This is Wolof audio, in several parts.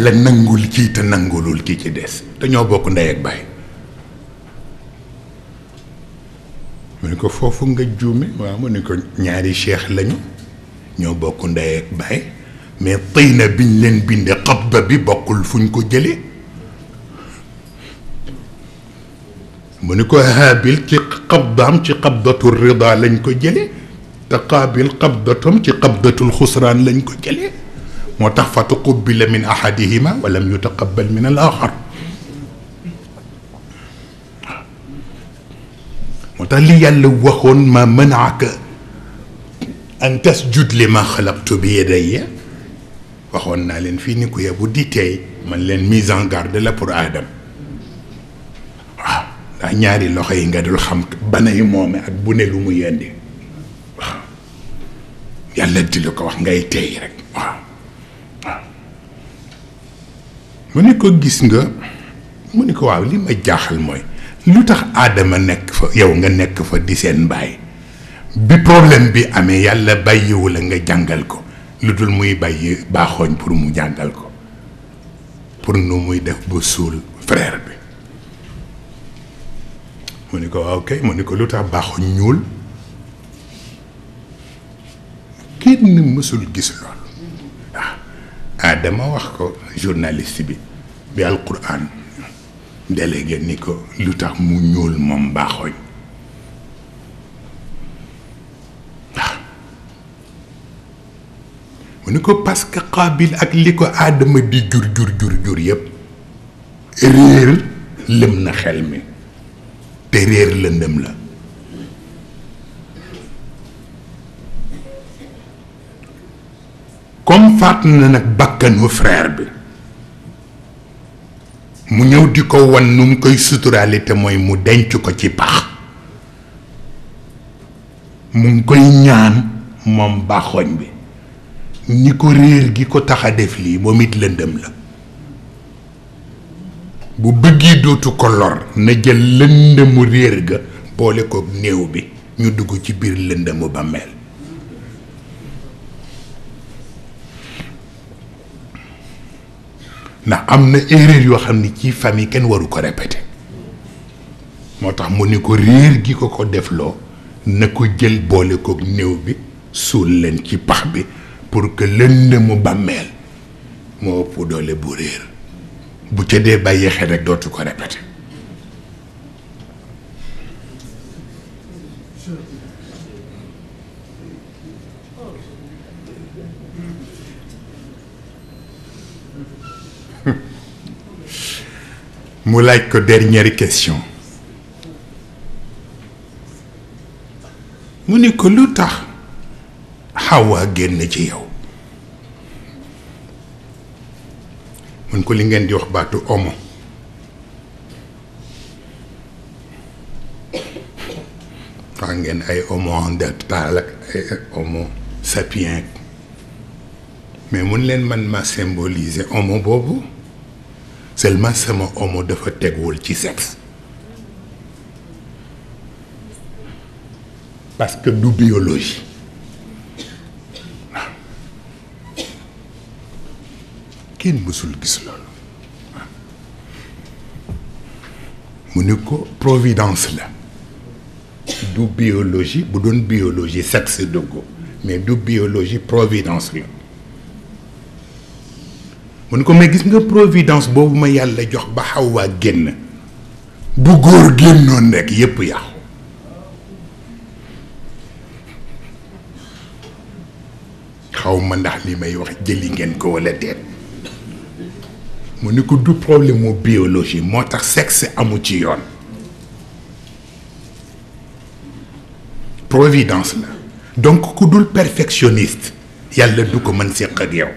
la nangul kii te nangulul kii ci des dañoo bokk ndey ak baay mu ne ko foofu nga juume waaw mu ne ko ñaari cheikh lañu ñoo bokk ndey ak baay mais tëy na biñ leen binde xabda bi bokkul fuñ ko jëlee mu ne ko Haabil ci xabdaam ci xabdatu rida lañ ko jëlee te Qaabil xabdatam ci xabdatul xusraan lañ ko jëlee moo tax fa tuqubila min ahadihima wa lam yutaqabbal min al axar moo tax li yàlla waxoon ma manaaka an tasjud li ma xalaqtu bi yadayya waxoon naa leen fii ni ku yebu di tey man leen mise en garde la pour Adam waaw ndax ñaari loxo yi nga dul xam banay moome ak bu ne lu mu yendi waaw yàlla di la ko wax ngay tey rek waaw waaw mu ni ko gis nga mu ni ko waaw li ma jaaxal mooy lu tax Adama nekk fa yow nga nekk fa di seen baay bi problème bi amee yàlla bàyyiwu la nga jàngal ko lu dul muy bàyyi baaxooñ pour mu jàngal ko pour nu muy def ba suul frère bi mu ni ko waaw kay mu ni ko lu tax baaxooñ ñuul kenn mësul gis loolu waaw Adama wax ko journaliste bi alquran délégué ni ko lu tax mu ñuul moom baaxooñ waaw mu ni ko parce que Qaabil ak li ko Aadama di jur yëpp réer lëm na xel mi te réer lëndëm la comme faat na nag bakkanu frère bi mu ñëw di ko wan nu mu koy suturaale te mooy mu denc ko ci pax mu ngi koy ñaan moom baaxoñ bi ni ko réer gi ko tax a def lii moom it lëndëm la bu bëggee dootu ko lor na jël lëndëmu réer ga boole ko néew bi ñu dugg ci biir lëndëmu bàmmeel ndax am na erreur yoo xam ni ci famille kenn waru ko répété moo tax mu ni ko réer gi ko defloo na ko jël boole ko néew bi suul leen ci pax bi pour que lëndëmu bàmmeel moo ëpp doole bu réer bu ca dee bàyyi xel rek dootu ko répété mu laaj ko dernière question mu ni ko lu tax Xawa génn ci yow mun ko li ngeen di wax baatu homo wax ngeen ay homo néandertal ak ay homo sapiens mais mun leen man ma symboliser homo boobu seulement sama homo dafa teguwul ci sexe parce que du biologie waaw kenn mësul gis loolu waaw mu ni ko providence la du biologie bu doon biologie sexe dugg mais du biologie providence la mu ni ko mais gis nga providence boobu ma yàlla jox ba Xawwa génn bu góor génnoon rek yépp yàqu xaw ma ndax li may wax jëli ngeen ko walla déet mu ni ko du problème mu biologie moo tax sexe amu ci yoon providence la donc ku dul perfectionniste yàlla du ko mën séq ak yow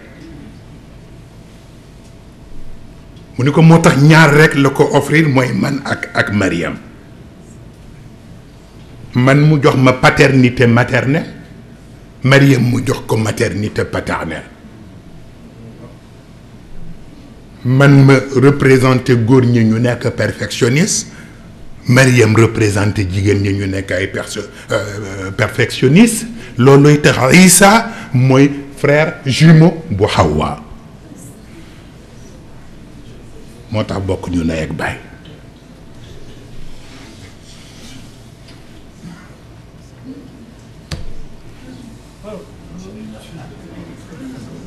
mu ni ko moo tax ñaar rek la ko offrir mooy man ak Mariam man mu jox ma paternité maternelle Mariam mu jox ko maternité paternelle man ma représenté góor ñi ñu nekk perfectionniste Mariam représenté jigéen ñi ñu nekk ay perfectionniste looluy tax Isa mooy frère jumeau bu Xawwa moo tax bokk ñu nay ak baay.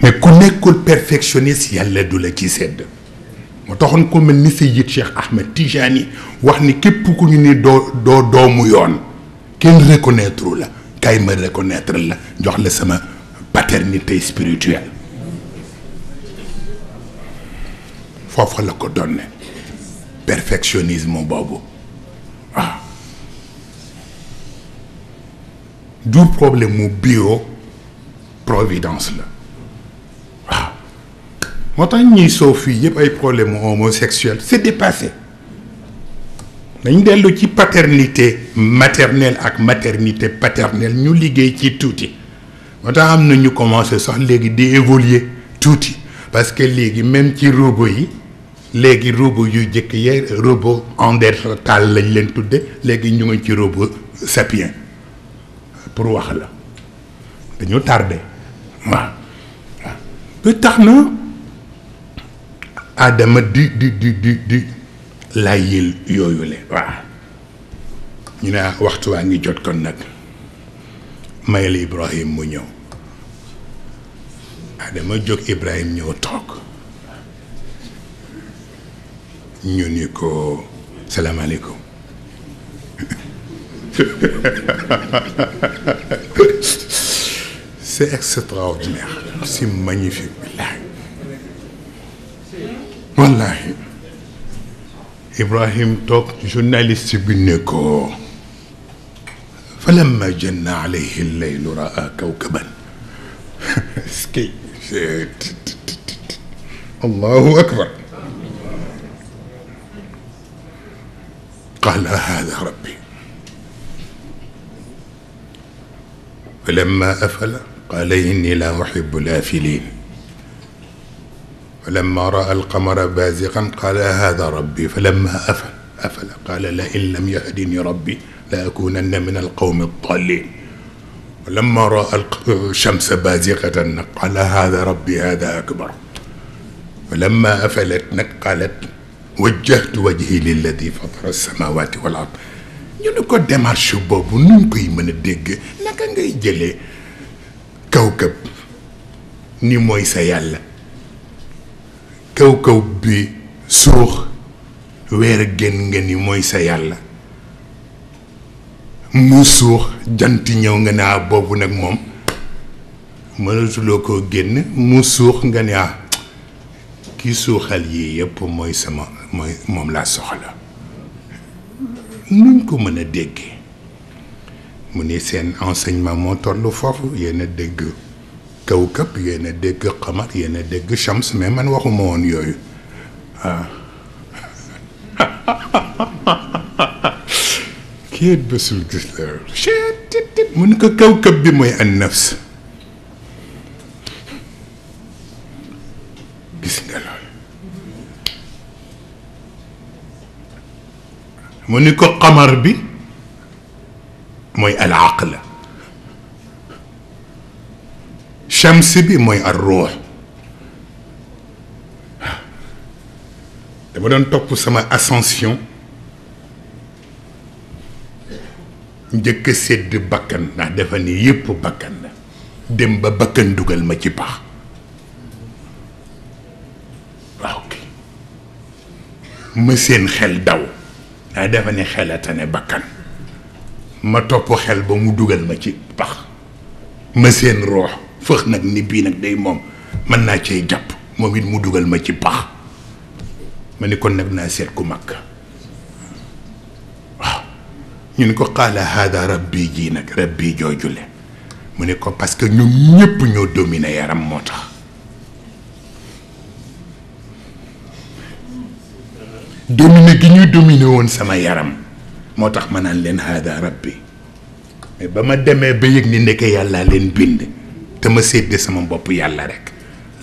mais ku nekkul perfectionniste yàlla du la ci sedd. moo taxoon ko mel ni Seyyid Cheikh Ahmed Tijani wax ni képp ku ñu ni doo doomu yoon kenn reconnaître la kay ma reconnaître la jox la sama paternité spirituelle. foofu la ko donne perfectionnisme boobu waaw du problème mu bio providence la waaw moo tax ñuy soo fii yëpp ay problème mu homosexuel c'est dépassé dañ dellu ci paternité maternelle ak maternité paternelle ñu liggéey ci tuuti moo tax am na ñu commencé sax léegi di évoluer tuuti parce que léegi même ci robot yi léegi robot yu jëkk yee robot Néandertal lañ leen tudde léegi ñu ngi ci robot sapien pour wax la dañu tardé waaw waaw ba tax na Adama di layyil yooyu le waaw ñu ne waxtu waa ngi jot kon nag mayel Ibrahim mu ñëw Adama jóg Ibrahim ñëw toog ñu ni ko salaamaaleykum c'est extraordinaire c'est magnifique wallahi Ibrahim toog journaliste bi ne ko falamma janna alayhi al-laylu raa kawkaban ski allahu akbar قال هذا ربي فلما أفل قال إني لا أحب الآفلين فلما رأى القمر بازغا قال هذا ربي فلما أفل قال لئن لم يهدني ربي لأكونن من القوم الضالين ولما رأى الشمس بازغة قال هذا ربي هذا أكبر فلما أفلت قالت وجهت وجهي للذي فطر السماوات والارض ñu ne ko démarche boobu nuñ koy mën a dégg naka ngay jëlee kawkab ni mooy sa yàlla kawkab bi suux weer génn nga ni mooy sa yàlla mu suux jant ñëw nga ne ah boobu nag moom mënatuloo koo génn mu suux nga ne ah kii suuxal yii yëpp mooy sama mooy moom laa soxla nuñ ko mën a déggee mu ni seen enseignement moo tollu foofu yéen a dégg kawkab yéen a dégg xamar yéen a dégg shams mais man waxuma woon yooyu waaw kii bésul gis la mu ni ko kawkab bi mooy an nafs gis nga loolu mu ni ko xamar bi mooy al aql shams bi mooy ar ruux dama doon topp sama ascension njëkk a sédd bakkan ndax dafa ni yépp bakkan la dem ba bakkan dugal ma ci pax waaw kay ma seen xel daw ndax dafa ne xelatane bakkan ma topp xel ba mu dugal ma ci pax ma seen roox fëx nag ni bii nag day moom mën naa cay jàpp moom it mu dugal ma ci pax ma ni kon nag naa seet ku mag waaw ñu ni ko qaala hada rabbi ji nag rabbi joojule mu ne ko parce que ñoom ñépp ñoo dominer yaram moo tax dominer gi ñuy dominer woon sama yaram moo tax ma naan leen hada rabbi mais ba ma demee ba yëg ni ndeke yàlla leen bind te ma séddee sama bopp yàlla rek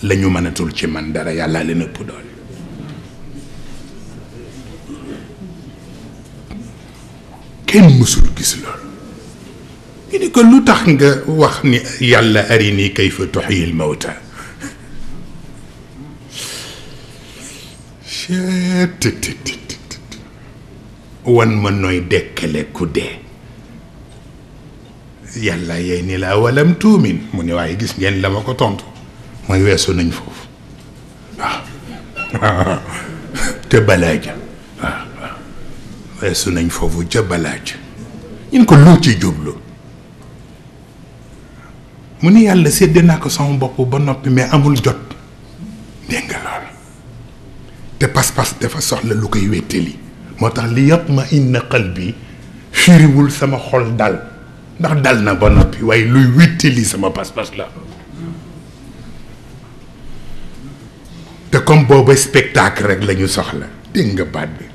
la ñu mënatul ci man dara yàlla leen ëpp doole kenn mësul gis loolu ñu ni ko lu tax nga wax ni yàlla arini kayfa tuhyil mawta wan ma nooy dekkale ku dee yàlla yey ni la walam tuumin mu ne waaye gis ngeen la ma ko tontu mooy weesu nañ foofu waaw te balaaja waaw weesu nañ foofu ca balaaja ñun ko lu ci jublu mu ni yàlla séddee naa ko sama bopp ba noppi mais amul jot dégg nga lool te pas-pas dafa soxla lu koy wéttali moo tax li yatma inna qalbi firiwul sama xol dal ndax dal na ba noppi waaye luy wéttali sama pas-pas la te comme booba spectacle rek la ñu soxla dégg nga baat bi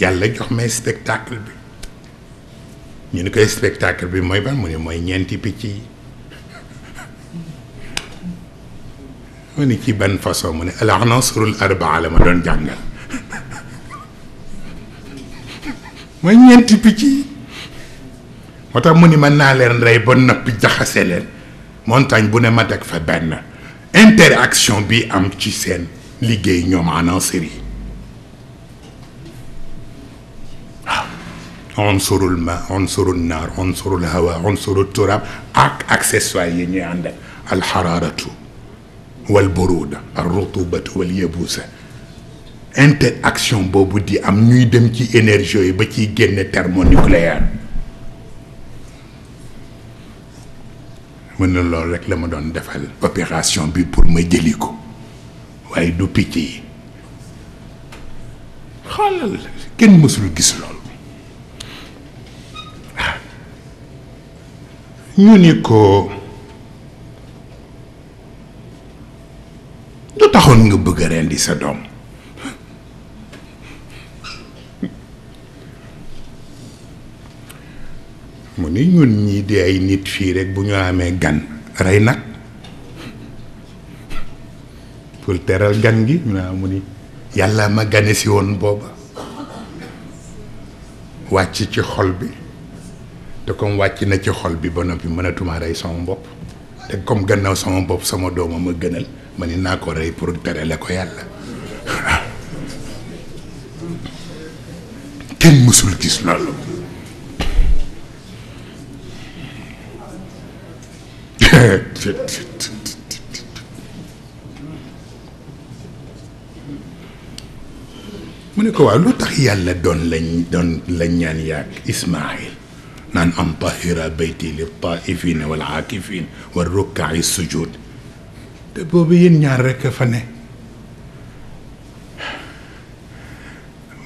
yàlla jox may spectacle bi ñu ni koy spectacle bi mooy ban mu ne mooy ñeenti picc yi mu ni ci ban façon mu ne al anasirul arbaa la ma doon jàngal mooy ñeenti picc yi moo tax mu ni mën naa leen rey ba noppi jaxase leen montagne bu ne ma teg fa benn interaction bi am ci seen liggéey ñoom anasir yi عنصر الماء عنصر النار عنصر الهواء عنصر التراب accessoires yi ñuy ànd الحرارة والبرودة الرطوبة واليبوسة interaction boobu di am ñuy dem ci énergie yi ba ciy génn thermonucléaire mën na loolu rek la ma doon defal opération bi pour ma jëli ko waaye du picc yi xoolal kenn mësul gis loolu ñu ni ko du taxoon nga bëgg a rendi sa doom mu ni ñun ñii di ay nit fii rek bu ñu amee gan rey nag pour teral gan gi mu ni yàlla ma gane si woon booba wàcc ci xol bi te comme wàcc na ci xol bi ba noppi mënatuma rey sama bopp te comme gannaaw sama bopp sama dooma ma gënal ma ni naa ko rey pour terale ko yàlla kenn mësul gis loolu mu ne ko waaw lu tax yàlla doon lañ ñaan yaag Ismaïl naan an tahira bayti li taifina wal aakifin wa rukkaai sujud te boobu yéen ñaar rekk a fa ne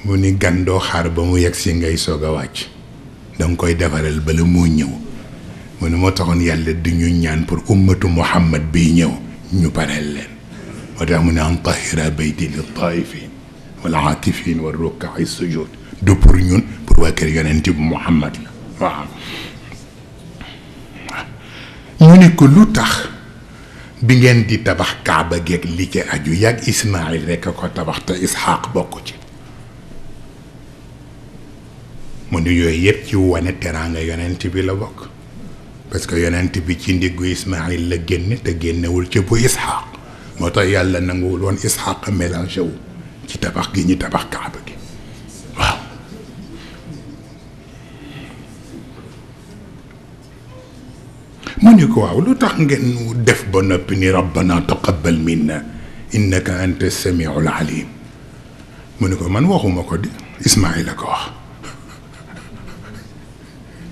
mu ni gan doo xaar ba mu yegg si ngay soog a wàcc danga koy defaral bala moo ñëw mu ne moo taxoon yàlla di ñu ñaan pour ummatu muhammad bi ñëw ñu pareel leen moo tax mu ne an tahira bayti li taifin wal aakifin wa rukkaai sujud du pour ñun pour waa kër yonent bu muhammad la waaw ñu ne ko lu tax bi ngeen di tabax kaaba geeg li ci aju yàgg Ismaïl rekk a ko tabax te Isxaaq bokk ci mu ne yooyu yëpp ci wane teraanga yonent bi la bokk parce que yonent bi ci ndiggu Ismaïl la génne te génnewul ci bu Isxaaq moo tax yàlla nanguwul woon Isxaaq mélangé wu ci tabax gi ñu tabax kaaba gi waaw mu ni ko waaw lu tax ngeen def ba noppi ni rabbana taqabbal minna innaka anta samiul alim mu ni ko man waxuma ko di Ismaïl la ko wax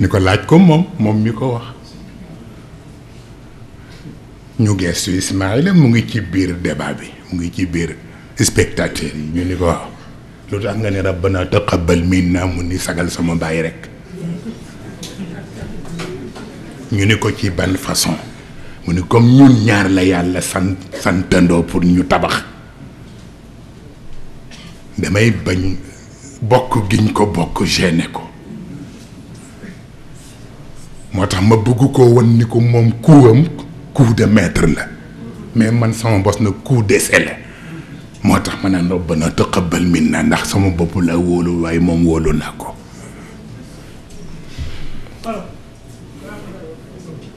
ni ko laaj ko moom mi ko wax ñu geestu Ismaïla mu ngi ci biir débat bi mu ngi ci biir spectateurs yi ñu ni ko waaw lu tax nga ni rabbana taqabbal minna mu ni sagal sama baay rek ñu ni ko ci ban façon mu ni comme ñun ñaar la yàlla santandoo pour ñu tabax damay bañ bokk giñ ko bokk gêné ko moo tax ma bëgg ko won ni ko moom kuwam coup de maître la mais man sama bos na coup d'essai la moo tax ma naan rabbana taqabbal minna ndax sama bopp la wóolu waaye moom wóolu naa ko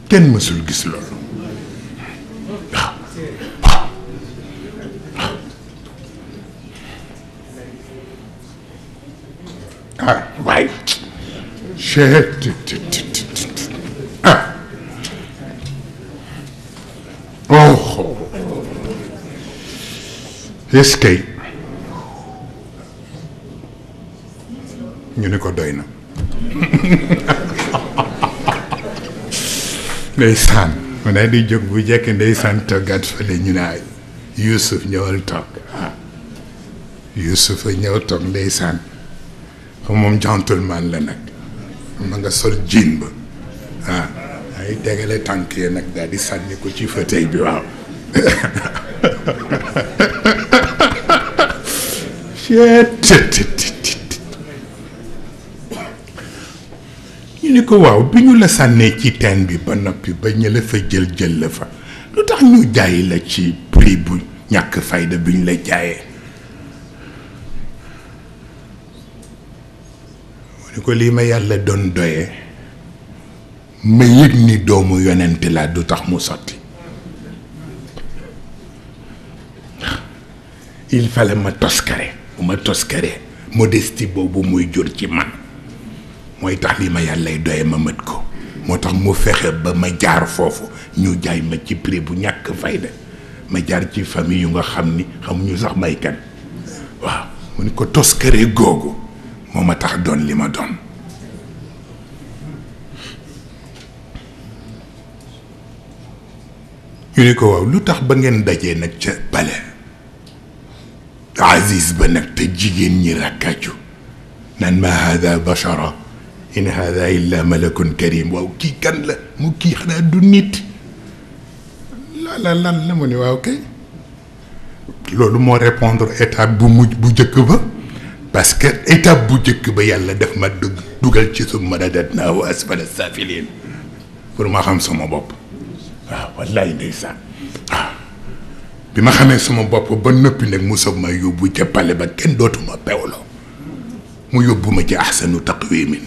kenn mësul gis loolu waaw ah waay chet ah oh est-ce que ñu ne ko doy na ndeysaan mu daal di jóg bu jekk ndeysaan toggaat fële ñu ne Youssouf ñëwal toog Youssouf a ñëw toog ndeysaan xam moom gentleman la nag ma nga sol jean ba ay tegale tànk yi nag daal di sànni ko ci fauteuil bi waaw ñu ni ko waaw bi ñu la sànnee ci teen bi ba noppi ba ñu la fa jël la fa lu tax ñu jaay la ci prix bu ñàkk fayda bi ñu la jaayee mu ni ko lii ma yàlla doon doyee ma yëg ni doomu yonent laa du tax mu sotti il fallait ma toskare bu ma toskaree modestie boobu muy jur ci man mooy tax li ma yàllay doye ma mët ko moo tax mu fexe ba ma jaar foofu ñu jaay ma ci prix bu ñàkk fayda ma jaar ci famille yu nga xam ni xamuñu sax may kan waaw mu ni ko toskare googu moo ma tax doon li ma doon ñu ni ko waaw lu tax ba ngeen dajee nag ca bale Aziz ba nag te jigéen ñi rakkaju naan ma hada bashara in hada illa malakun karim waaw kii kan la mu kii xanaa du nit lan la mu ne waaw kay loolu moo répondre étape bu mujj bu njëkk ba parce que étape bu njëkk ba yàlla def ma dugal ci summa radadnaahu asfala saafiliin pour ma xam sama bopp waaw wallaay ndeysaan waaw bi ma xamee sama bopp ba noppi nag mu soog ma yóbbu ca pale ba kenn dootuma pewloo mu yóbbu ma ci ahsanu taqwimin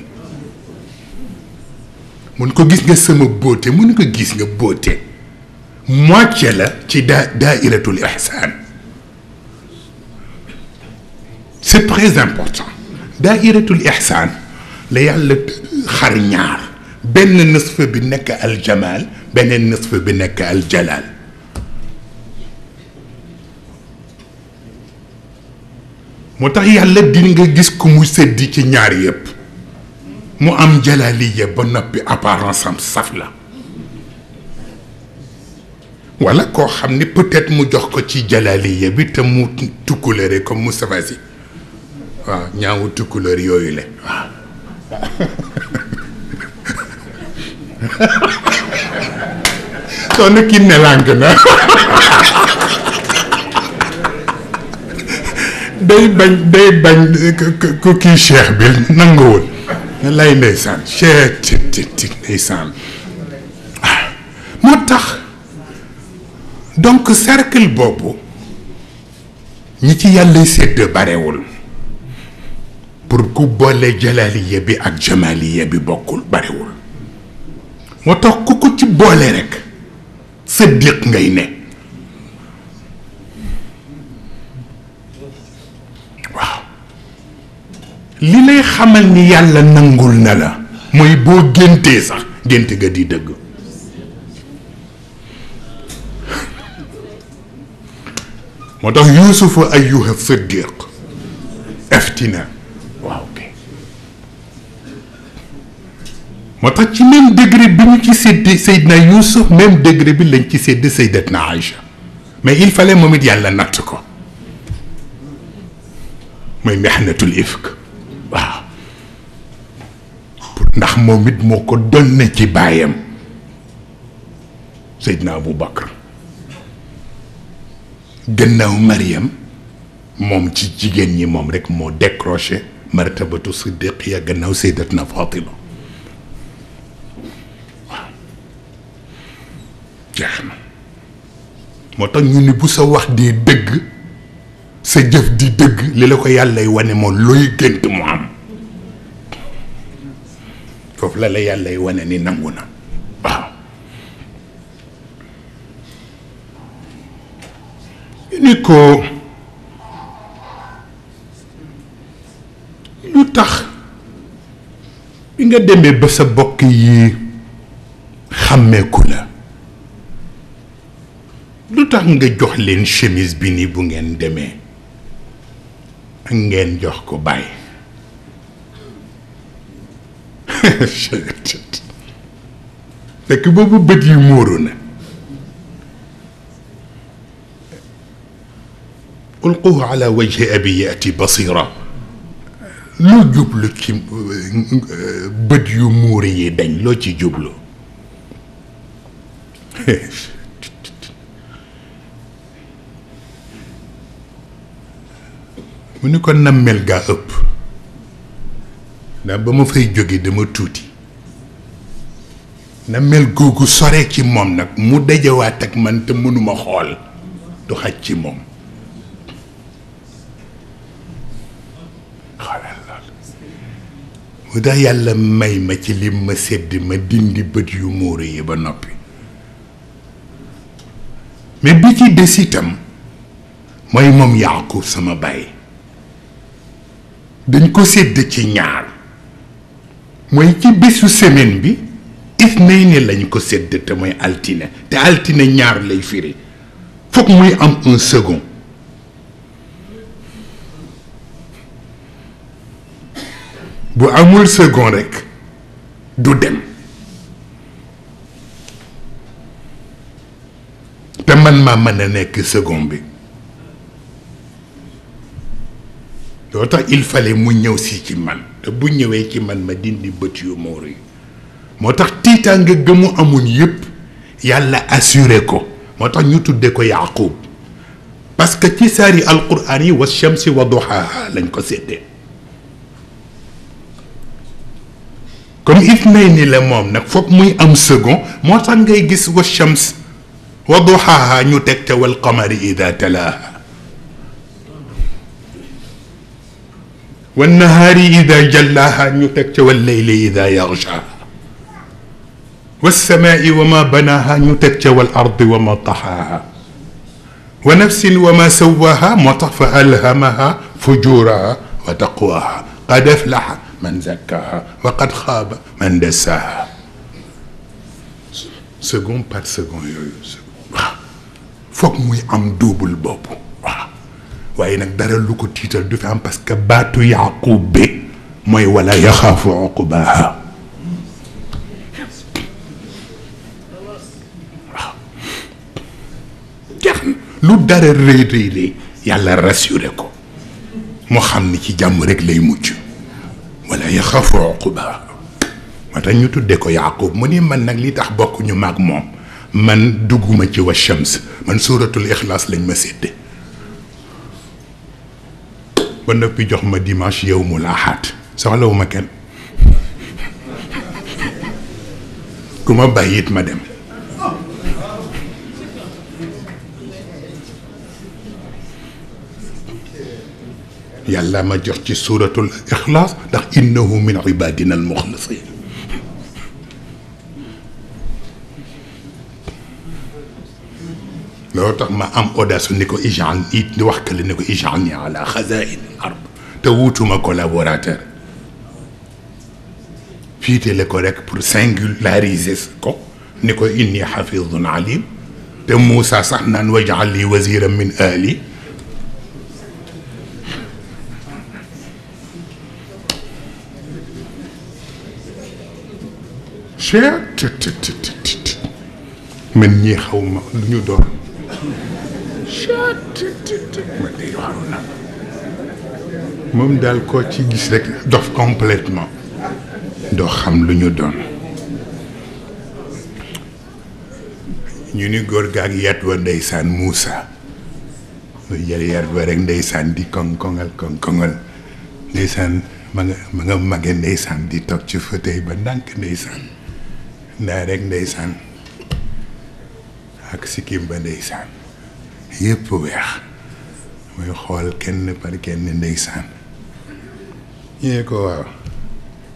mun ko gis nga sama beauté mun ko gis nga beauté moitié la ci daairatul ihsan c'est très important daairatul ihsan la yàlla xar ñaar benn nisf bi nekk al jamal beneen nisf bi nekk al jalal moo tax yàlla di nga gis ku mu seddi ci ñaar yëpp mu am jalaliya ba noppi apparence am saf la wala koo xam ni peut-être mu jox ko ci jalaliya bi te mu tukkuleere comme Moustapha Sy waaw ñaawu tukkuleer yooyu la waaw soxna kii nelang na day bañ ku kii cheikh bi nanguwul lay ndeysaan cheikh ti ndeysaan moo tax donc cercle boobu ñi ci yàlla sédd barewul pour ku boole jalaliya bi ak jamaliya bi bokkul barewul moo tax ku ko ci boole rek siddiq ngay ne waaw li lay xamal ni yàlla nangul na la mooy boo géntee sax gént ga di dëgg moo tax yuusufa ayyuha siddiq aftina waaw kay moo tax ci même degré bi ñu ci sédd Seydina Yuusuf même degré bi lañ ci sédd Seydatna Aïcha mais il fallait moom it yàlla natt ko mooy mihnatul ifk waaw ndax moom it moo ko donne ci baayam Seydina Abou Bakr gannaaw Mariam moom ci jigéen ñi moom rek moo décroché martabatu siddiqiya gannaaw Seydatna Fatima waaw jeex na moo tax ñu ni bu sa wax di dëgg sa jëf di dëgg li la ko yàllay wane moom looy gént mu am foofu la yàllay wane ni nangu na waaw ni ko lu tax nga demee ba sa bokk yi xàmmeeku la lu tax nga jox leen chemise bi ni bu ngeen demee ak ngeen jox ko bàyyi fekk boobu bët yi muuru na ulquhu ala wajhi abi yati basira loo jublu ci bët yu muuri yi dañ loo ci jublu mu ni ko nammel gaa ëpp ndax ba ma fay jóge dama tuuti nammel googu sore ci moom nag mu dajawaat ak man te mënuma xool du xaj ci moom xoolal lool mu tax yàlla may ma ci lim ma sedd ma dindi bët yu muuru yi ba noppi mais bi ci des itam mooy moom Yaaqub sama baay dañ ko sédd ci ñaar mooy ci bésu semaine bi isnayni lañ ko sédd te mooy altine te altine ñaar lay firi foog muy am un second bu amul second rekk du dem te man maa mën a nekk second bi loo tax il fallait mu ñëw si ci man te bu ñëwee ci man ma dindi bët yu muur yi moo tax tiitaa nga gëmu amoon yépp yàlla assuré ko moo tax ñu tudde ko Yaaqub parce que ci saari alquran yi wa shamsi wa duhaaha lañ ko séddee comme ithnayni la moom nag foog muy am second moo tax ngay gis wa shams wa duhaaha ñu teg te wal qamari ida talaaha والنهار إذا جلاها نتك والليل إذا يغشاها والسماء وما بناها نتك والأرض وما طحاها ونفس وما سواها فألهمها فجورها وتقواها قد أفلح من زكاها وقد خاب من دساها seconde par seconde yooyu foog muy am double boobu waaye nag dara lu ko tiital du fi am parce que baatu Yaaqub bi mooy wala yaxaafu uqbaha waaw jeex na lu dara rëy rëy rëy yàlla rassuré ko moo xam ni ci jàmm rek lay mucc wala yaxaafu uqbaha moo tax ñu tuddee ko Yaaqub mu ni man nag li tax bokk ñu maag moom man dugguma ci wa shams man suuratul ixlaas lañ ma sédde ba noppi jox ma dimanche yawmul ahad soxlawuma kenn ku ma bàyyi it ma dem yàlla ma jox ci suuratul ixlaas ndax innahu min ibadina al muxlasin loolu tax ma am audace ni ko ijal it di wax kale ni ko ijalni ala xazain al ard te wutuma collaborateur fiitale ko rek pour singulariser ko ni ko inni xafidun alim te Moussa sax naan wajal li waziran min ahli man ñii xaw ma lu ñu doon ma day waru na moom daal koo ci gis rek dof complètement doo xam lu ñu doon ñu ni góor gaag yat wa ndeysaan Moussa lu jël yat wa rek ndeysaan di koŋ-koŋal ndeysaan ma nga mage ndeysaan di toog ci fauteuil ba ndànk ndeysaan ndaa rek ndeysaan ak sikkim ba ndeysaan yépp weex muy xool kenn par kenn ndeysaan ñu ne ko waaw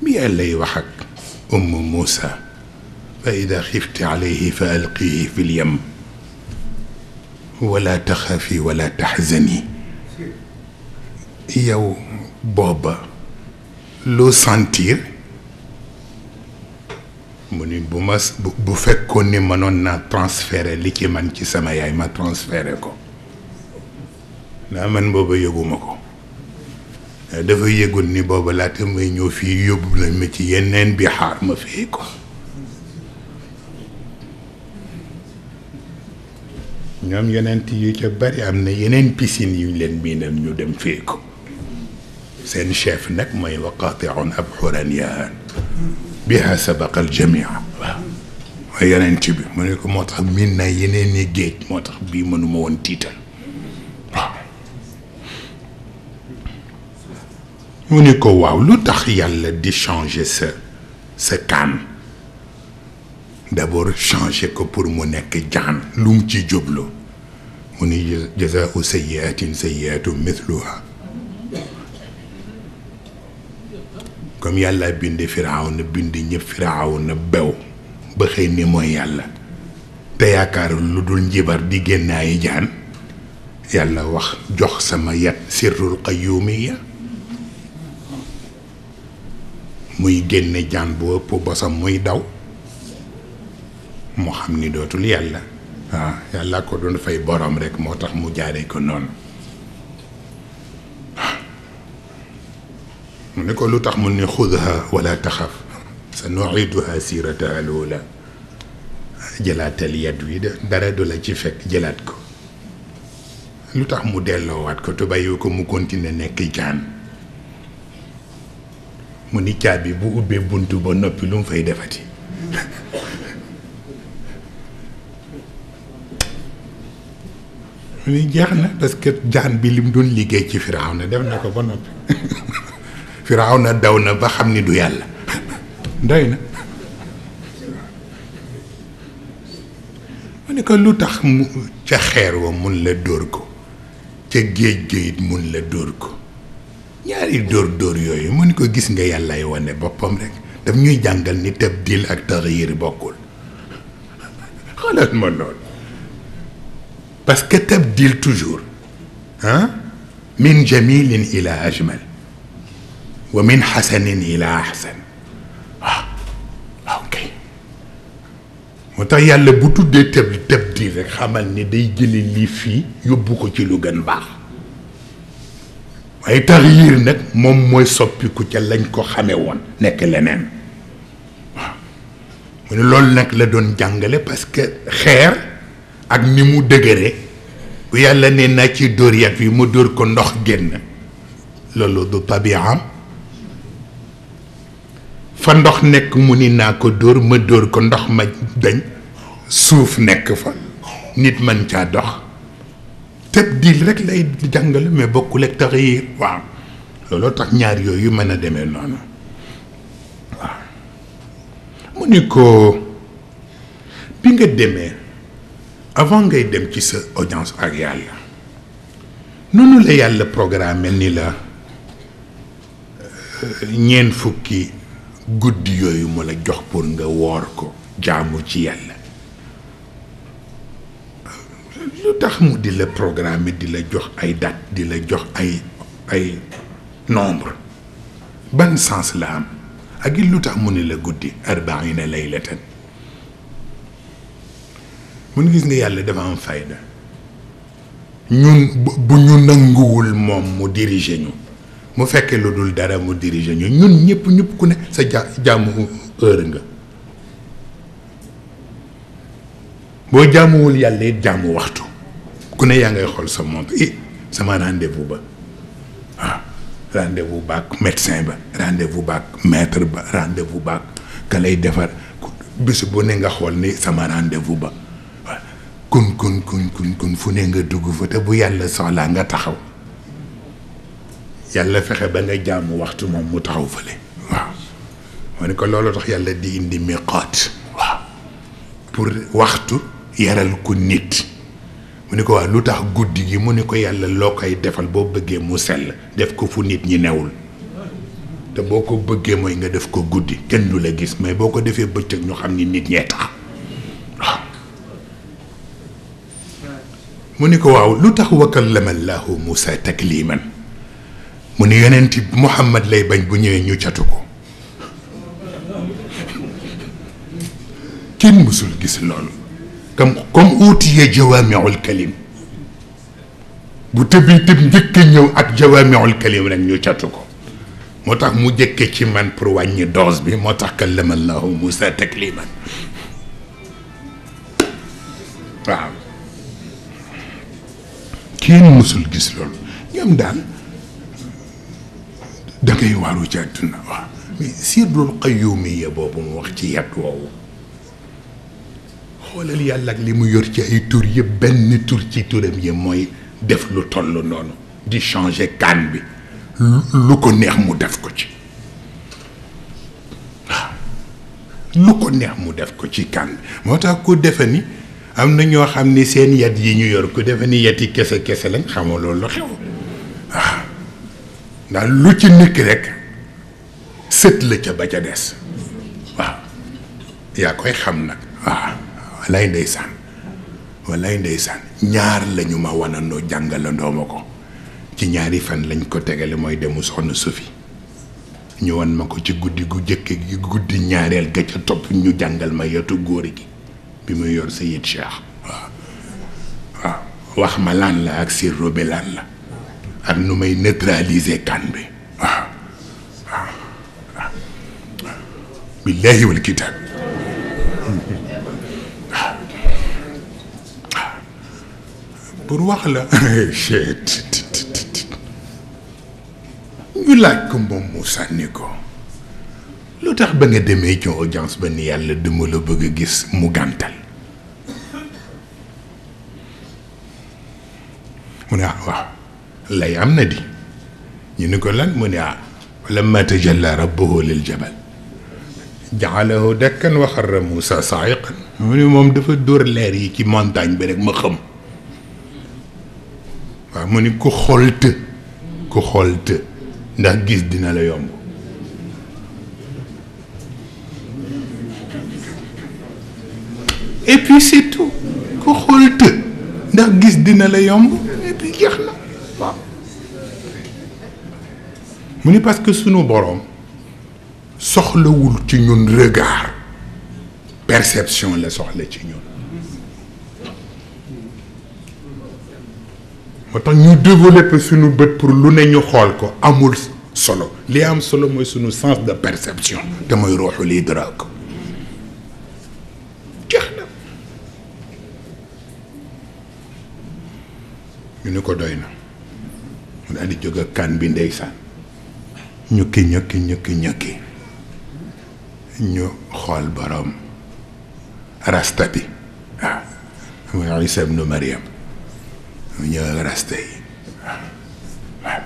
bi yàllay wax ak Moussa fa ida xifti alayhi fa alqihi fi lyam wala taxafi wala taxzani yow booba loo sentir mu ni bu fekkoon ni mënoon naa transférer li ci man ci sama yaay ma transférer ko ndax man booba yëguma ko dafa yëgul ni booba laata may ñëw fii yóbbu lañ ma ci yeneen bi xaar ma fee ko ñoom yeneen yu ca bari am na yeneen piscine yu leen miinam ñu dem fee ko seen chef nag mooy waqaatiun abxuran yaan biha sabaqa aljamia waaw mooy yeneen ci bi mu ne ko moo tax miin naa yeneen i géej moo tax bii mënuma woon tiital waaw mu ne ko waaw lu tax yàlla di changer sa kaan d'abord changer ko pour mu nekk jaan lu mu ci jublu mu ni jazaau sayyiatin sayyiatu mithluha comme yàlla bind Firawna bind ñëpp Firawna bew ba xëy ni mooy yàlla te yaakaar lu dul njibar di génn ay jaan yàlla wax jox sama yat sirrul qayyumiya muy génne jaan bu ëpp bosam muy daw moo xam ni dootul yàlla waaw yàlla ko doon fay borom rek moo tax mu jaaree ko noonu mu ne ko lu tax mu ne xudha wala taxaf sa nuiduha sirataha alula jëlaatal yat wi de dara du la ci fekk jëlaat ko lu tax mu delloowaat ko te bàyyi ko mu continuer nekk jaan mu ni caabi bu ubbee buntu ba noppi lu mu fay defati mu ni jeex na parce que jaan bi lim doon liggéey ci Firawna def na ko ba noppi Firawna daw na ba xam ni du yàlla doy na mu ni ko lu tax mu ca xeer wa mun la dóor ko ca géej géej mun la dóor ko ñaari dóor yooyu mu ni ko gis nga yàllay wane boppam rek daf ñuy jàngal ni tabdil ak taxyir bokkul xoolal ma loolu parce que tabdil toujours min jamilin ila ajmal wa min xasanin ila ahsan waaw kay moo tax yàlla bu tuddee tabdil rek xamal ni day jële lii fii yóbbu ko ci lu gën baax waaye taxyir nag moom mooy soppiku ca lañ ko xame woon nekk leneen waaw mu ne loolu nag la doon jàngale parce que xeer ak ni mu dëgëre bu yàlla ne naa ci dóor yat wi mu dóor ko ndox génn loolu du tabiam fa ndox nekk mu ni naa ko dóor ma dóor ko ndox ma dañ suuf nekk fa nit mën caa dox tabdil rek lay jàngale mais bokkul ak taxyir waaw looloo tax ñaar yooyu mën a demee noonu waaw mu ni ko bi nga demee avant ngay dem ci sa audience ak yàlla noonu la yàlla programme ni la ñeent fukki guddi yooyu mu la jox pour nga woor ko jaamu ci yàlla lu tax mu di la programme di la jox ay date di la jox ay nombre ban sens la am ak it lu tax mu ni la guddi 40 laylatan mun gis nga yàlla dafa am fayda ñun bu ñu nanguwul moom mu diriger ñu mu fekkee lu dul dara mu diriger ñu ñun ñëpp ku ne sa jaamu heure nga boo jaamuwul yàlla it jaamu waxtu ku ne yaa ngay xool sa montre sama rendez-vous ba waaw rendez-vous baak médecin ba rendez-vous baak maître ba rendez-vous baak ka lay defar bis bu ne nga xool ni sama rendez-vous ba kun fu ne nga dugg fa te bu yàlla soxlaa nga taxaw yàlla fexe ba nga jaamu waxtu moom mu taxaw fële waaw moo ne ko loolu tax yàlla di indi miqaat waaw pour waxtu yaral ko nit mu ne ko waaw lu tax guddi gi mu ne ko yàlla loo koy defal boo bëggee mu sell def ko fu nit ñi newul te boo ko bëggee mooy nga def ko guddi kenn du la gis mais boo ko defee bëccëg ñu xam ni nit ñee tax waaw mu ne ko waaw lu tax wa kallama Allahu Muusaa takliiman mu ne yonent Muhammad lay bañ bu ñëwee ñu catu ko kenn mësul gis loolu comme uutiye jawaamiul kalim bu tëbi tëb njëkk ñëw ak jawaamiul kalim rek ñu catu ko moo tax mu jëkke ci man pour wàññi dose bi moo tax kallama allahu Moussa takliman waaw kenn mësul gis loolu ñoom daal dangay waaru ci àdduna waaw mais sirrul qayyumiya boobu mu wax ci yat woowu xoolal yàlla ak li mu yor ci ay tur yëpp benn tur ci turam yi mooy def lu toll noonu di changer kaan bi lu ko neex mu def ko ci waaw lu ko neex mu def ko ci kaan bi moo tax ku defe ni am na ñoo xam ni seen yat yi ñu yor ku defe ni yati kese kese lañ xamoo loolu xew waaw ndax lu ci nekk rek sët la ca ba ca des waaw yaa koy xam nag waaw walay ndeysaan ñaar lañu ma wanandoo jàngalandoo ma ko ci ñaari fan lañ ko tegale mooy demu soxna Sofi ñu wan ma ko ci guddi gu jëkk gi guddi ñaareel ga ca topp ñu jàngal ma yetu góor gi bi muy yor Sayid Cheikh waaw wax ma lan la ak sirru bi lan la ak nu may neutraliser kan bi waaw billahi wal kitab pour wax la ñu laaj ko moom mu sànni ko lu tax ba nga demee ci audience ba ni yàlla dama la bëgg a gis mu gàntal mu ne waaw lay am na di ñu ni ko lan mu ne lamma tajalla rabbuhu lil jabal ja'alahu dakkan wa xarra Moussa sa'iqan mu ne moom dafa dóor leer yi ci montagne bi rek ma xam waaw mu ni ku xool të ndax gis dina la yomb et puis c'est tout ku xool të ndax gis dina la yomb et puis jeex na waaw mu ni parce que sunu boroom soxlawul ci ñun regard perception la soxla ci ñun moo tax ñu développer suñu bët pour lu ne ñu xool ko amul solo li am solo mooy suñu sens de perception te mooy ruuxul idraak jeex na ñu ni ko doy na mu daal di jóg ak kan bi ndeysaan ñukki ñu xool borom rasta bi waaw mooy Isa ibnu Mariam mu ñëw ak rasta yi waaw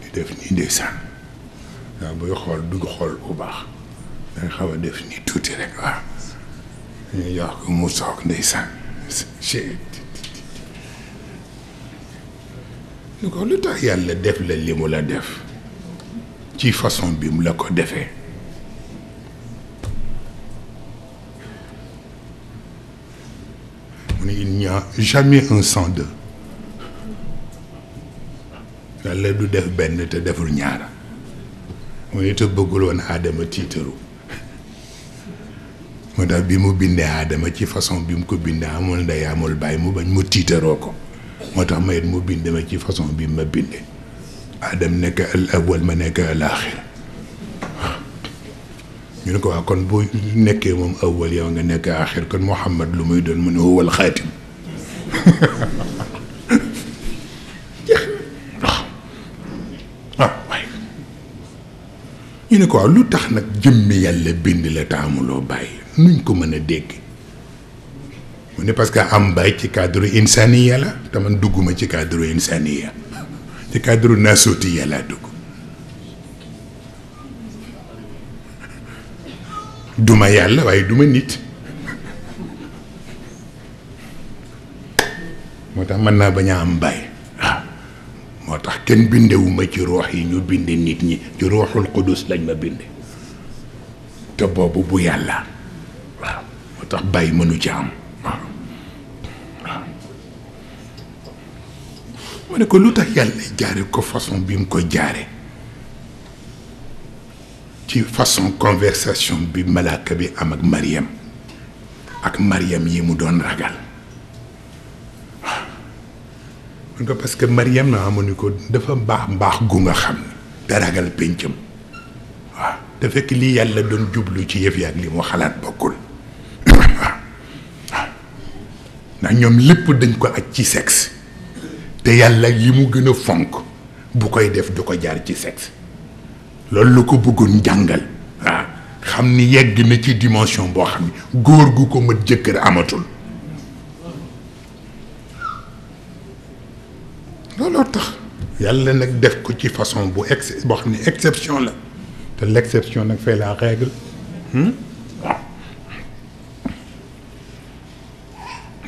di def nii ndeysaan waaw booy xool dugg xool bu baax danga xaw a def nii tuuti rek waaw ñu jox ko mu soog ndeysaan ni ko lu tax yàlla def la li mu la def ci façon bi mu la ko defee mu ne il n'y a jamais un sans deux yàlla du def benn te deful ñaara mu ne te bëggul woon aadama tiitaru moo tax bi mu bindee aadama ci façon bi mu ko bindee amul ndey amul bàyyi mu bañ mu tiitaroo ko moo tax ma it mu bindee ma ci façon bi ma bindee aadam nekk al awwal ma nekk al aaxir ñu ne ko waa kon boo nekkee moom awwal yow nga nekk aaxir kon Muhammad lu muy doon mu ne huwal xaatim jeex na waaw waaye ñu ne ko waaw lu tax nag jëmmi yàlla bind la taamuloo bàyyi nuñ ko mën a dégg mu ne parce que am bàyyi ci cadre insaniya la te man dugguma ci cadre insaniya ci cadre naasutiya laa dugg duma yàlla waaye duma nit moo tax mën naa bañ a am bàyyi waaw moo tax kenn bindewuma ci ruux yi ñu binde nit ñi ci ruuxul qudus lañ ma binde te boobu bu yàlla waaw moo tax bàyyi mënu ci am waaw waaw ma ne ko lu tax yàlla jaare ko façon bi mu ko jaare ci façon conversation bi malaaka bi am ak Mariam ak Mariam yi mu doon ragal mun ko parce que Mariam na amuñu ko dafa mbaax gu nga xam ne te ragal péncam waaw te fekk lii yàlla doon jublu ci yëf yaak li mu xalaat bokkul waaw ndax ñoom lépp dañ ko aj ci sexe te yàlla li mu gën a fonk bu koy def du ko jaar ci sexe loolu la ko bëggoon jàngal waaw xam ni yegg na ci dimension boo xam ne góor gu ko mat jëkkër amatul looloo tax yàlla nag def ko ci façon boo xam ne exception la te l'exception nag fait la règle waaw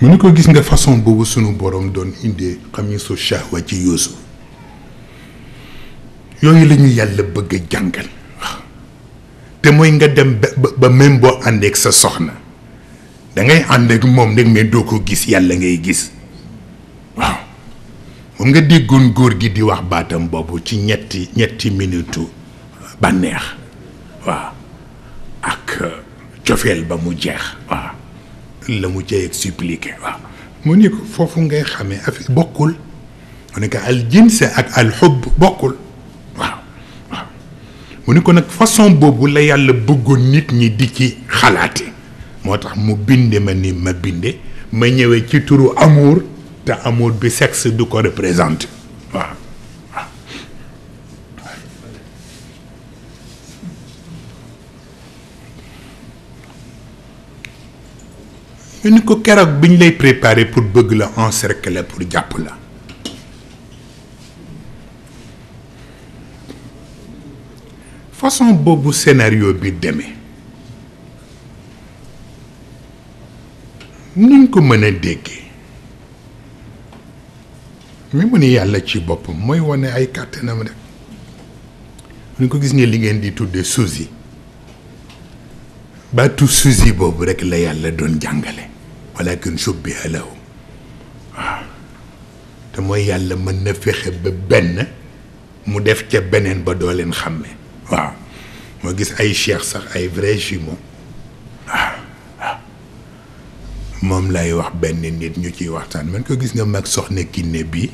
mu ni ko gis nga façon boobu sunu borom doon indee xamisu shahwa ci Yuusuf yooyu la ñu yàlla bëgg a jàngal waaw te mooy nga dem ba même boo àndeek sa soxna dangay ànd ak moom nag mais doo ko gis yàlla ngay gis waaw moom nga déggoon góor gi di wax baatam boobu ci ñetti minutu bànneex waaw ak cofeel ba mu jeex waaw la mu cay expliqué waaw mu ni ko foofu ngay xamee affaire bokkul mu ne ko al jins ak al xubb bokkul waaw waaw mu ni ko nag façon boobu la yàlla bëggoon nit ñi di ci xalaate moo tax mu binde ma ni ma binde ma ñëwee ci turu amour te amour bi sexe du ko représenté waaw waaw ñu ni ko keroog bi ñu lay préparé pour bëgg la encercler pour jàpp la façon boobu scénario bi demee nuñ ko mën a déggee mi mu ni yàlla ci boppam mooy wane ay kàttanam rek ñu ko gis nga li ngeen di tuddee suusi baatu suusi boobu rek la yàlla doon jàngale walakin shubbiha lahum waaw te mooy yàlla mën na fexe ba benn mu def ca beneen ba doo leen xàmme waaw moo gis ay cheikh sax ay vrai jumeaux waaw waaw moom lay wax benn nit ñu ciy waxtaan man ko gis nga mag soxna Kiné bii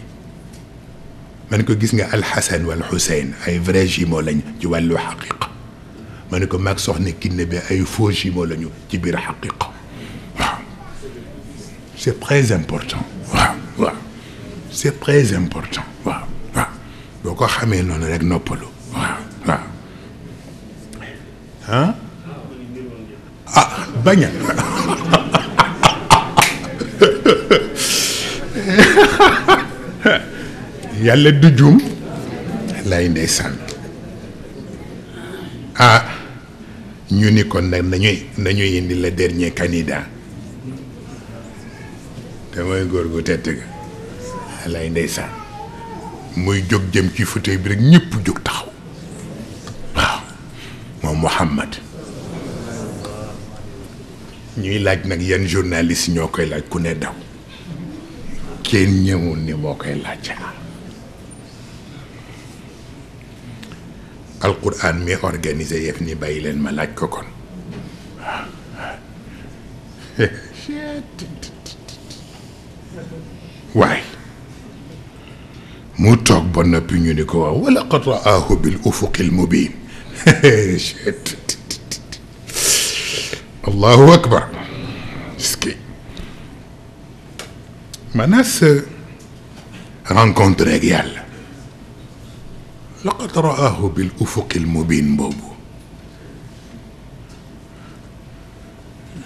man ko gis nga alxasan wal xuseyn ay vrai jumeaux lañ ci wàllu xaqiqa ma ne ko mag soxna Kiné bi ay faux jumeaux lañu ci biir xaqiqa waaw c'est très important waaw waaw c'est très important waaw waaw boo ko xamee noonu rek noppalu waaw waaw ah baña yàlla du juum lay ndeysaan ñu ni kon nag nañuy indi le dernier candidat te mooy góor gu tedd ga lay ndeysaan muy jóg jëm ci fauteuil bi rek ñëpp jóg taxaw waaw moom Mouhamad ñuy laaj nag yan journaliste ñoo koy laaj ku ne daw kenn ñëwul ni moo koy laaj alquran mi organisé yëf ni bàyyi leen ma laaj ko kon waaye mu toog ba noppi ñu ni ko waaw wala qad raahu bil ufuqil mubin allahu akbar ski maanaam sa rencontre ak yàlla laqad raahu bil ufuqil mubin boobu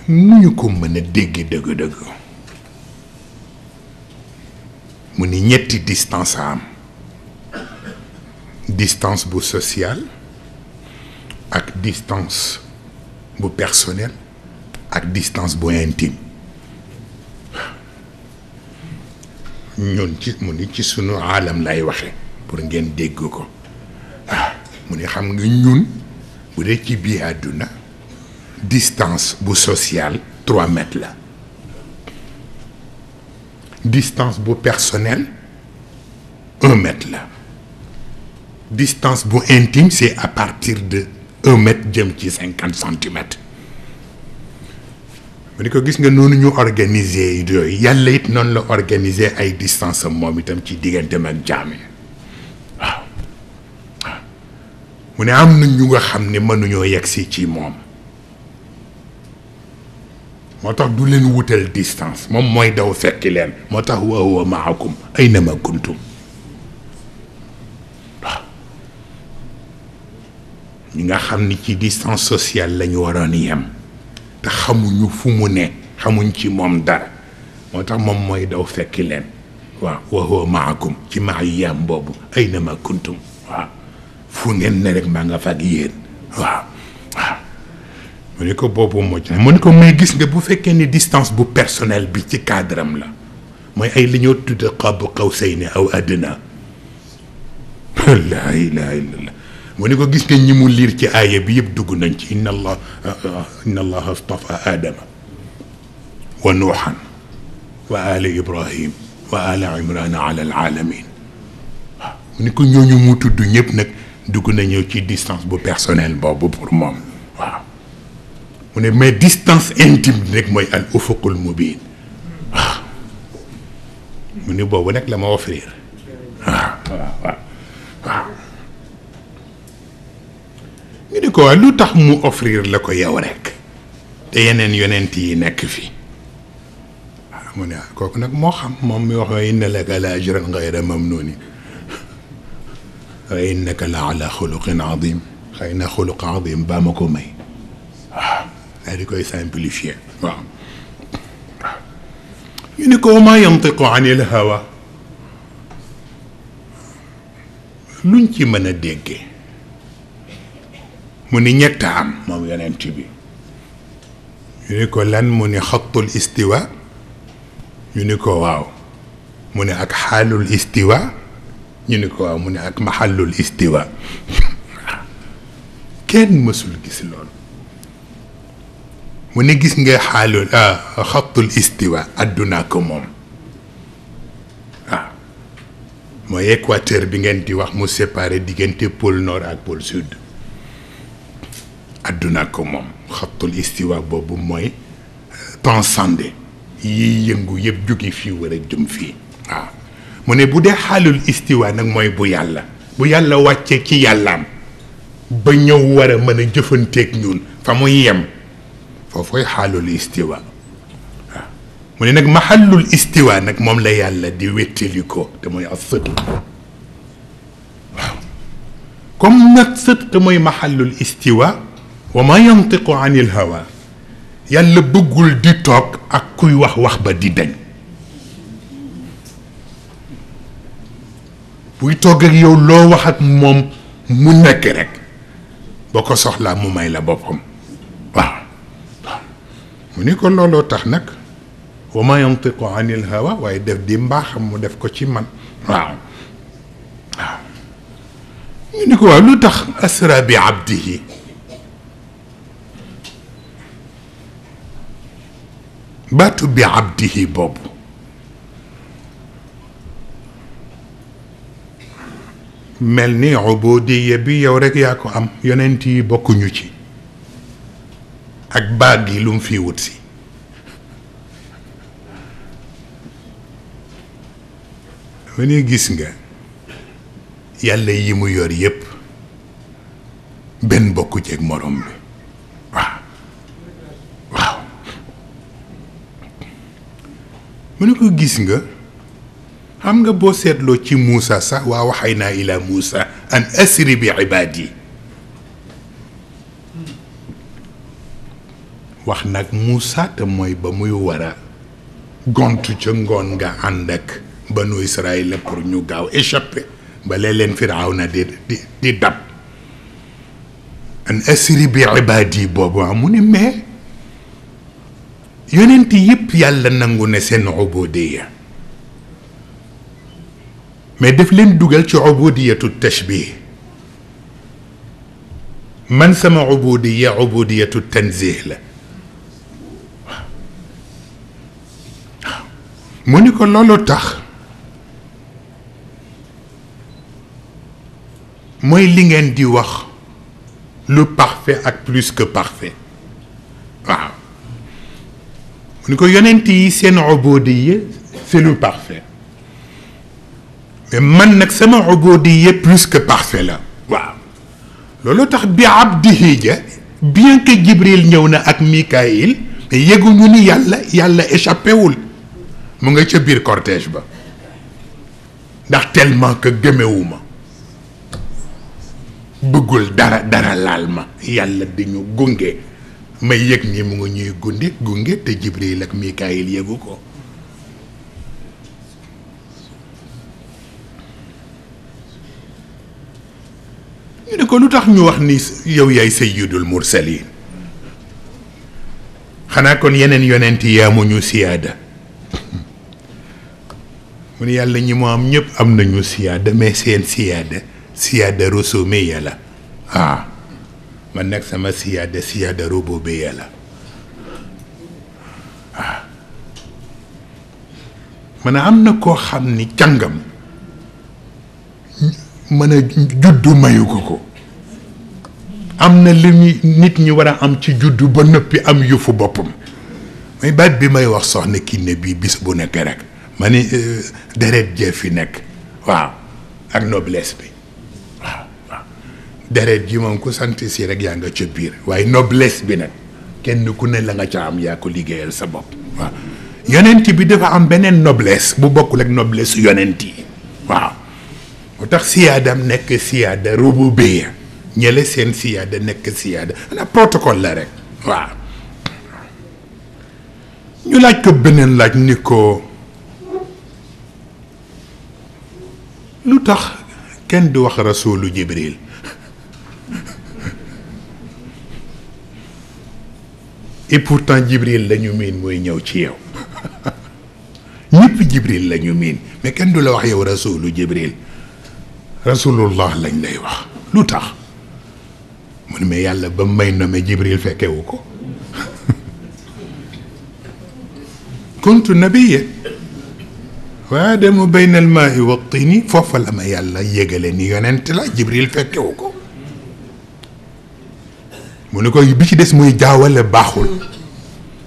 nu ñu ko mën a dégg dëgg-dëgg mu ni ñetti distance am distance bu sociale ak distance bu personnel ak distance bu intime ñun ci mu ni ci sunu aalam lay waxe pour ngeen dégg ko mu ni xam nga ñun bu dee ci biir àdduna distance bu sociale 3 mètres la distance bu personnel 1 mètre la distance bu intime c'est à partir de 1 mètre jëm ci 50 centimètres mu ni ko gis nga noonu ñu organiser yooyu yàlla it noonu la organiser ay distance am moom itam ci digganteem ak jaam yi waaw waaw mu ne am na ñu nga xam ne mënuñoo yegsi ci moom moo tax du leen wutal distance moom mooy daw fekki leen moo tax wa huwa maakum aynama kuntum waaw ñi nga xam ni ci distance sociale la ñu waroon yem te xamuñu fu mu ne xamuñ ci moom dara moo tax moom mooy daw fekki leen waaw wa huwa maakum ci maayam boobu aynama kuntum waaw fu ngeen ne rek maa nga fa ak yéen waaw waaw mu ne ko boobu mocc na mu ne ko may gis nga bu fekkee ni distance bu personnel bi ci cadre am la mooy ay li ñoo tudde qaab qawsayni aw adna laa ilaha illallah mu ne ko gis nga ñi mu liir ci aaya bi yëpp dugg nañ ci inna allah astafa adama wa nuuhan wa ala ibrahim wa ala imrana ala alalamin waaw mu ne ko ñooñu mu tudd ñëpp nag dugg nañu ci distance bu personnel boobu pour moom waaw mu ne mais distance intime bi rek mooy al ufuqul mubin waaw mu ne boobu nag la ma offrir waaw waaw waaw waaw ñu di ko wax lu tax mu offrir la ko yow rek te yeneen yonent yi nekk fi waaw mu ne kooku nag moo xam moom mi wax wa inna laka la ajran gayra mamnuni wa innaka la ala xuluqin adim xëy na xuluq adim baa ma ko may waaw daa di koy simplifier waaw waaw ñu ne ko ma yantiqu anil hawa luñ ci mën a déggee mu ni ñett am moom yonent bi ñu ni ko lan mu ni xattul istiwa ñu ni ko waaw mu ne ak xaalul istiwa ñu ni ko waaw mu ne ak maxallul istiwa kenn mësul gis loolu mu ne gis nga xaalul xattul istiwa addunaa ko moom waaw mooy équateur bi ngeen di wax mu séparé diggante pôle nord ak pôle sud adduna ko moom xattul istiwa boobu mooy transcender yiy yëngu yëpp jóge fii war a jëm fii waaw mu ne bu dee xaalul istiwa nag mooy bu yàlla wàccee ci yàllaam ba ñëw war a mën a jëfanteeg ñun fa muy yem foofooy xaalul istiwa waaw mu ne nag maxallul istiwa nag moom la yàlla di wettali ko te mooy as sët waaw comme nag sët te mooy maxallul istiwa wa ma yantiqu anil hawa yàlla bëggul di toog ak kuy wax ba di dañ buy toog ak yow loo wax ak moom mu nekk rek boo ko soxlaa mu may la boppam waaw mu ni ko looloo tax nag wa ma yantiqu anil hawa waaye def di mbaaxam mu def ko ci man waaw waaw ñu ni ko waaw lu tax asra bi abdihi baatu bi abdihi boobu mel ni ubudiya bi yow rek yaa ko am yonent yi bokkuñu ci ak baag yi lu mu fi wut si ma ne gis nga yàlla yi mu yor yépp benn bokku ci ak morom bi waaw waaw mu ne ko gis nga xam nga boo seetloo ci Muusa sax waa waxay naa ila Muusa an asri bi ibaadi wax nag Muusa te mooy ba muy war a gontu ca ngoon nga ànd ak banu Israël pour ñu gaaw échappé ba leen Firawna di dab an asri bi ibaadi boobu mu ne mais yonent yëpp yàlla nangu ne seen ubudiya mais daf leen dugal ci ubudiyatu tashbih man sama ubudiya ubudiyatu tanzih la waaw mu ni ko loolu tax mooy li ngeen di wax lu parfait ak plus que parfait waaw mu ni ko yonent yi seen ubudiyya c'est le parfait mais man nag sama ubudiyya plus que parfait la waaw loolu tax bi abdihi ja bien que Jibril ñëw na ak Mikaïl mais yëguñu ni yàlla échappé wul mu nga ca biir cortège ba ndax tellement que gëmewuma bëggul dara laal ma yàlla dañu gunge may yëg ni mu ngi ñuy gunge te Jibril ak Mikaïl yëgu ko ñu ne ko lu tax ñu wax ni yow yaay sayyidul mursalin xanaa kon yeneen yonent yi amuñu siyaada mu ne yàlla ñi mu am ñëpp am nañu siyaada mais seen siyaada rusumiya la man nag sama siyaada rububiyya la man am na koo xam ni càngam mën a juddu mayu ko am na li nit ñi war a am ci juddu ba noppi am yëfu boppam may baat bi may wax soxna Kiné bii bis bu nekk rek ma ni deret jee fi nekk waaw ak noblesse bi waaw deret ji moom ku sant si rek yaa nga ca biir waaye noblesse bi nag kenn ku ne la nga ca am yaa ko liggéeyal sa bopp waaw yonent bi dafa am beneen noblesse bu bokkul ak noblesse yonent yi waaw moo tax siyaadam nekk siyaada rububiyya ñële seen siyaada nekk siyaada ana protocole la rek waaw ñu laaj ko beneen laaj ni ko lu tax kenn du wax rasulu Jibril et pourtant Jibril la ñu miin mooy ñëw ci yow ñëpp Jibril la ñu miin mais kenn du la wax yow rasulu Jibril rasulullah lañ lay wax lu tax mu ne mais yàlla ba may nommé Jibril fekkewu ko kuntu nabiyya wa adamu bayna al maa'i wa tini foofa la ma yàlla yégale ni yonent la Jibril fekkewu ko mu ne ko bi ci des muy jaawale baaxul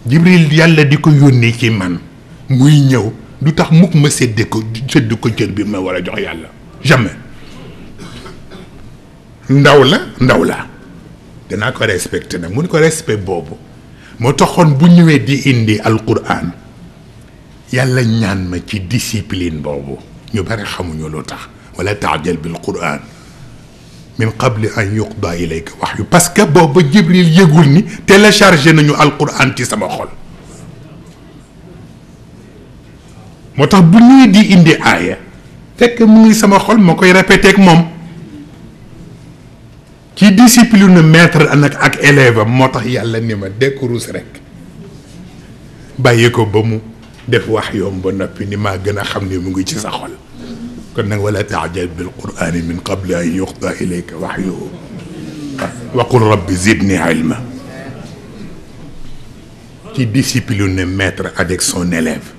Jibril yàlla di ko yónni ci man muy ñëw du tax mukk ma sédd ko cër bi ma war a jox yàlla jamais ndaw la danaa ko respecté nag mu ne ko respect boobu moo taxoon bu ñëwee di indi alquran yàlla ñaan ma ci discipline boobu ñu bari xamuñu lu tax wala taajal bil quran min qabli an yuqda ilayka wahyu parce que booba Jibril yëgul ni téléchargé nañu alquran ci sama xol moo tax bu ñuy di indi aaya fekk mu ngi sama xol ma koy répété ak moom ci discipline maître nag ak élève am moo tax yàlla ni ma dekkurus rek bàyyi ko ba mu def wax yoom ba noppi ni maa gën a xam ne mu ngi ci sa xol kon nag wala taajal bil qur'ani min qabli an yuqda ilayka wahyuhu wa qul rabbi zidni ilma ci discipline maître avec son élève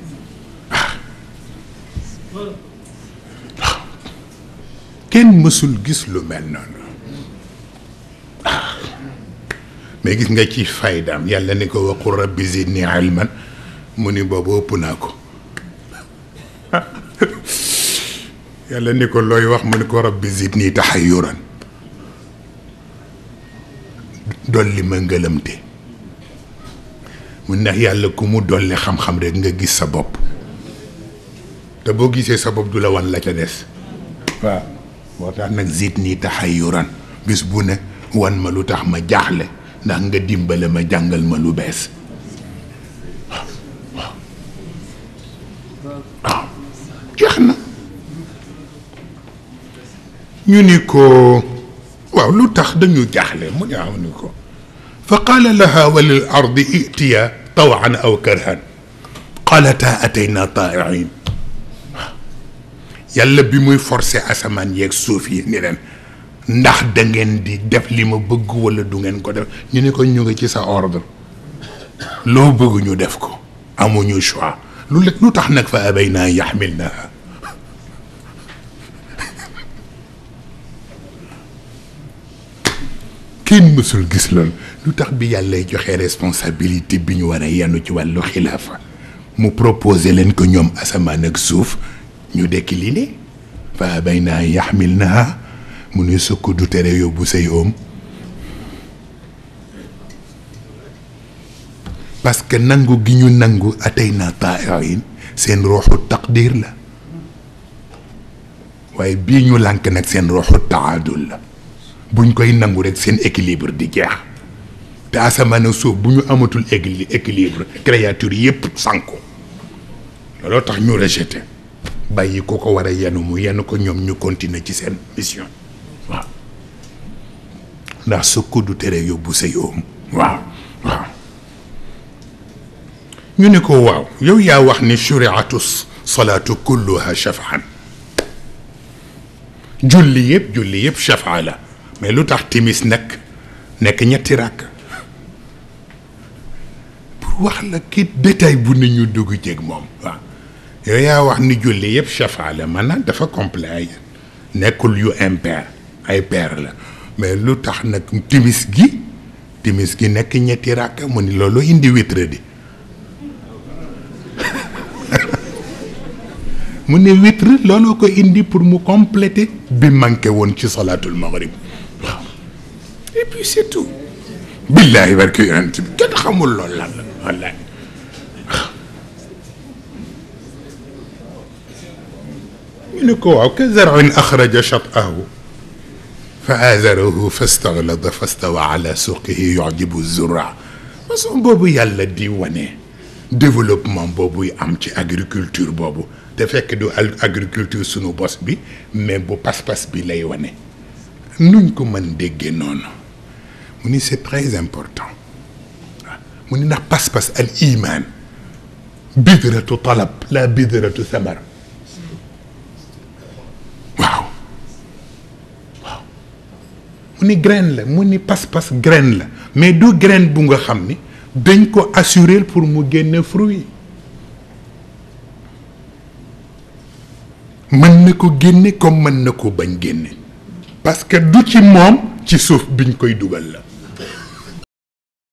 kenn mësul gis lu mel noonu mais gis nga ci faydaam yàlla ni ko waqul rabbi zidni ilman mu ni boobu ëpp naa ko yàlla ni ko looy wax mu ni ko rabbi zidni taxayuran dolli ma ngëlëmte mu ndax yàlla ku mu dolli xam-xam rek nga gis sa bopp te boo gisee sa bopp du la wan la ca des waaw moo tax nag zidni taxayuran bis bu ne wan ma lu tax ma jaaxle ndax nga dimbale ma jàngal ma lu bees waaw jeex na ñu ni ko waaw lu tax dañu jaaxle mu ñaaw ni ko fa qaala laha wa lil ardi itiya tawan aw karhan qalata atayna taa'iin yàlla bi muy forcé asamaan yeeg suuf yi ni leen ndax da ngeen di def li ma bëgg wala du ngeen ko def ñu ne ko ñu ngi ci sa ordre loo bëgg ñu def ko amuñu choix lu tax nag fa abayna yaxmilnaha ki kenn mësul gis loolu lu tax bi yàlla joxe responsabilité bi ñu war a yanu ci wàllu xilaafa mu proposé leen ko ñoom asamaan ak suuf ñu décliné fa bayna yaxmilnaha mu ne sukk du tere yóbbu say oom parce que nangu gi ñu nangu atay na taayin seen ruuxu taqdir la waaye bii ñu lànk nag seen ruuxu taadul la buñ koy nangu rek seen équilibre di jeex te asamaan ak suuf bu ñu amatul équilibre créature yépp sànku looloo tax ñu rejeté bàyyi ko ko war a yenu mu yenu ko ñoom ñu continuer ci seen mission waaw ndax sukk du tere yóbbu say oom waaw waaw ñu ne ko waaw yow yaa wax ni shuriatu salaatu kulluha shafaan julli yëpp shafaa la mais lu tax timis nag nekk ñetti ràkk pour wax la kii détail bu ne ñu dugg ceeg moom waaw yow yaa wax ni julli yëpp shafaa la maanaam dafa complet ay nekkul yu impair ay pair la mais lu tax nag timis gi nekk ñetti ràkk mu ni loolu indi witre di mu ne witre looloo ko indi pour mu compléter bi manqué woon ci salaatul maghrib waaw et puis c'est tout billaahi barke yonent bi kenn xamul loolu lan la wallaay ñu ne ko waaw ka zar'in axraja shat'ahu fa aazarahu fastaglada fastawa ala suqihi yu'jibu zurraa façon boobu yàlla di wane développement boobu am ci agriculture boobu te fekk du agriculture sunu bos bi mais bu pas-pas bi lay wane nuñ ko mën déggee noonu mu ni c'est très important waaw mu ni ndax pas-pas al iman bidratu talab la bidratu samar waaw waaw mu ni graine la mu ni pas-pas graine la mais du graine bu nga xam ni dañ ko assurer pour mu génne fruit mën na ko génne comme mën na ko bañ génne parce que du ci moom ci suuf biñ koy dugal la